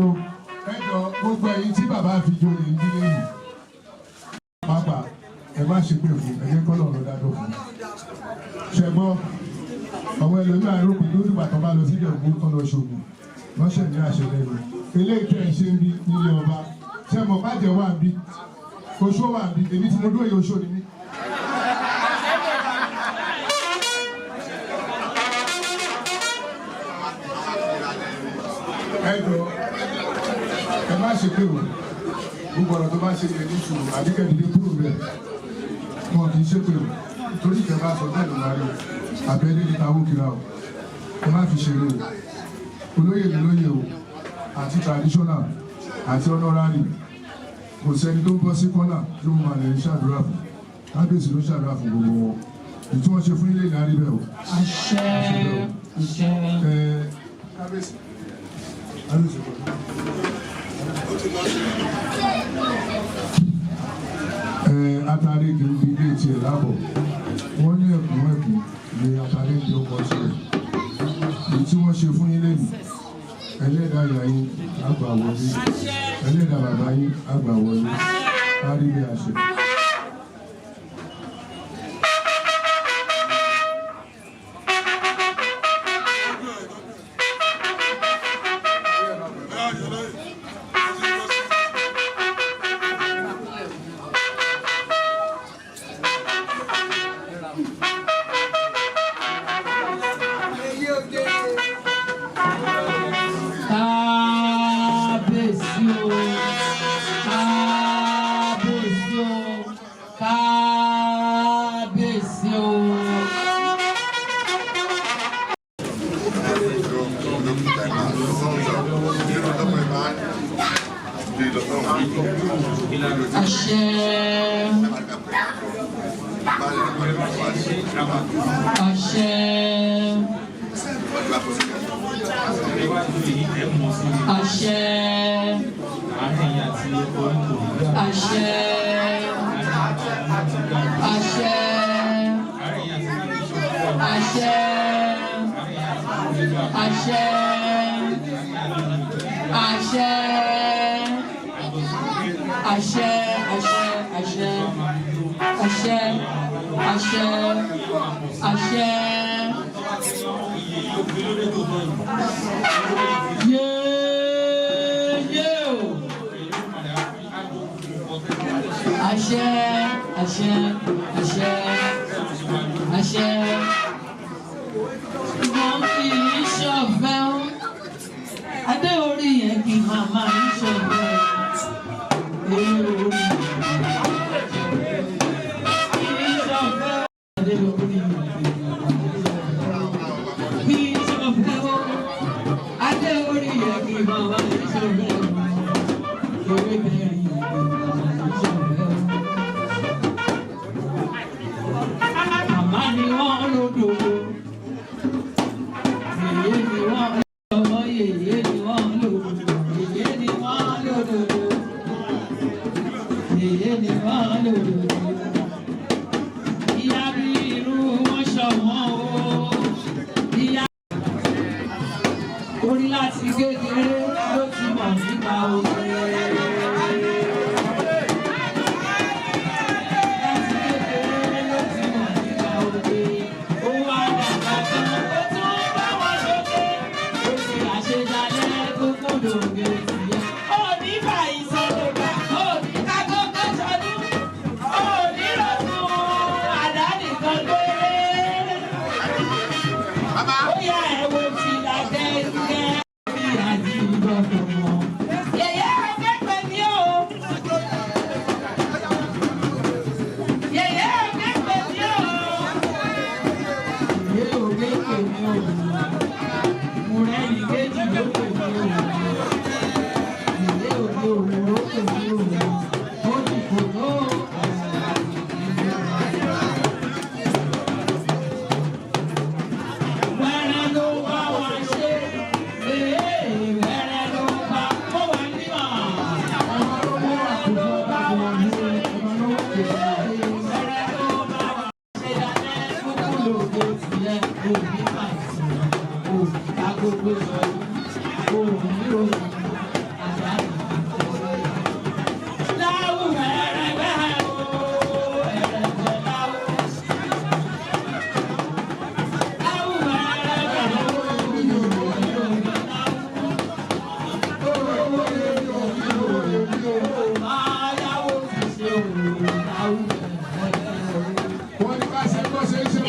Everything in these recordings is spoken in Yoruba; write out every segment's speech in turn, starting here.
o ẹjọ gbogbo ẹ̀yin tí bàbá fi joyè ìdílé yìí pápá ẹ má ṣe pé fún ẹjẹ kọ́ lọ́rọ̀ dáadọ́ fún ṣẹgbọ́n àwọn ẹlòmíràn arókùn tó dìgbà tó bá lọ sí ìjọba tó lọ ṣògùn lọ́sẹ̀ ní àṣẹ lẹ́nu eléyìí tẹ̀ ń ṣe ń bí nílé ọba ṣé mo bá jẹ́ wà bí oṣó wà bí èmi tí mo dúró yìí oṣó ni mí. Ẹ má ṣe pé o gbogbo ọ̀rọ̀ tó bá ṣe yẹ ní ìṣòro àdékẹ́dìdé kúrò rẹ̀ wọn kì í ṣe pé o torí ìjọba sọ bẹ́ẹ̀ ló máa rí abẹ́lé ní tàwọn kìlá o ẹ má fi ṣeré o olóyè ní lóyè o àti traditional àti honorary kò sẹ́ni tó ń bọ́ sí kọ́nà tó mú àlẹ́ ń ṣàdúrà fún kábíyèsí ló ṣàdúrà fún gbogbo wọn ìtú wọn ṣe fún ilé ìdarí bẹ́ẹ̀ o. àṣẹ àṣẹ. kábíyèsí. Atare kì í fi ilé tiẹ̀ lábọ̀ wọ́n ní ẹ̀kún ni atare ń di ọkọ̀ sílẹ̀ èyí tí wọ́n ṣe fún yín lẹ́nu ẹlẹ́dàá ìyá yín àgbà wọlé ẹlẹ́dàá bàbá yín àgbà wọlé kárí bí àṣẹ.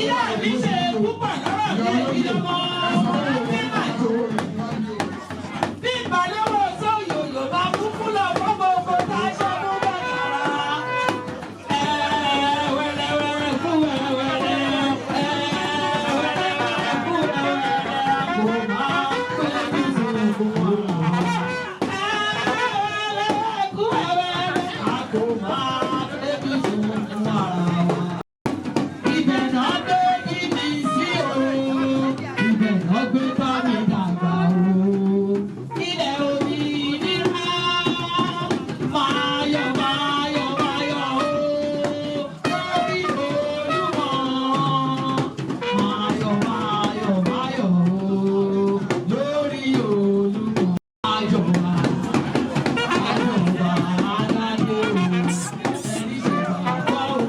ìyá mi ṣe púpọ̀ lọ́rọ̀ mi ìjọba bí ìbálòwò sóyòyò máa kú fún lọ fọ́mọ oko tá a ṣe mú bọ̀ sára. Wẹ́rẹ́wẹ́rẹ́ kú wẹ́rẹ́wẹ́rẹ́ wẹ́rẹ́wẹ́rẹ́ kú wẹ́rẹ́wẹ́rẹ́ kò máa pé bí ìṣòro kò wá. Wẹ́rẹ́wẹ́rẹ́ kú wẹ́rẹ́wẹ́rẹ́ kò máa pé bí ìṣòro kò wá. Ibẹ̀ náà gbé kí mi sí o, ibẹ̀ náà gbé bá mi dàgbà o. Ilẹ̀ òmìnira máa yọ̀ máa yọ̀ máa yọ̀ o. Lórí Olúmọ máa yọ̀ máa yọ̀ máa yọ̀ o. Lórí Olúmọ ayọ̀ wá aládé o. Ẹni ṣe bàbá o.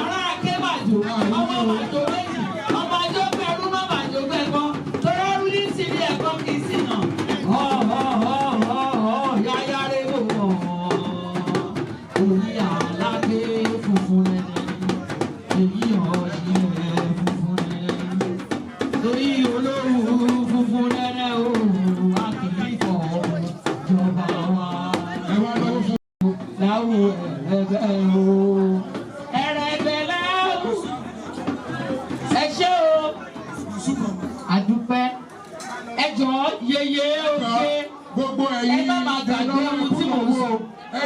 Ará Akébàjò, ọmọ Bàjò méjì, ọmọ Bàjò gbẹ̀rú mọ́ Bàjò gbẹ̀kan, torí ọdún ní sílé ẹ̀kọ́ kì í sí náà. Yáyá rẹ̀ wò wọ̀, orí aládé funfun lẹ́lẹ́, èyí ọ̀sìn rẹ̀ funfun lẹ́lẹ́, torí olóhùn funfun lẹ́lẹ́ o, a kì í fọ̀ jọba wa. Láwo ẹ̀rẹ̀bẹ̀ o. Àdúpẹ́ ẹjọ́ Yeye Oge gbogbo ẹ má máa gbàgbé ohun tí mo wò.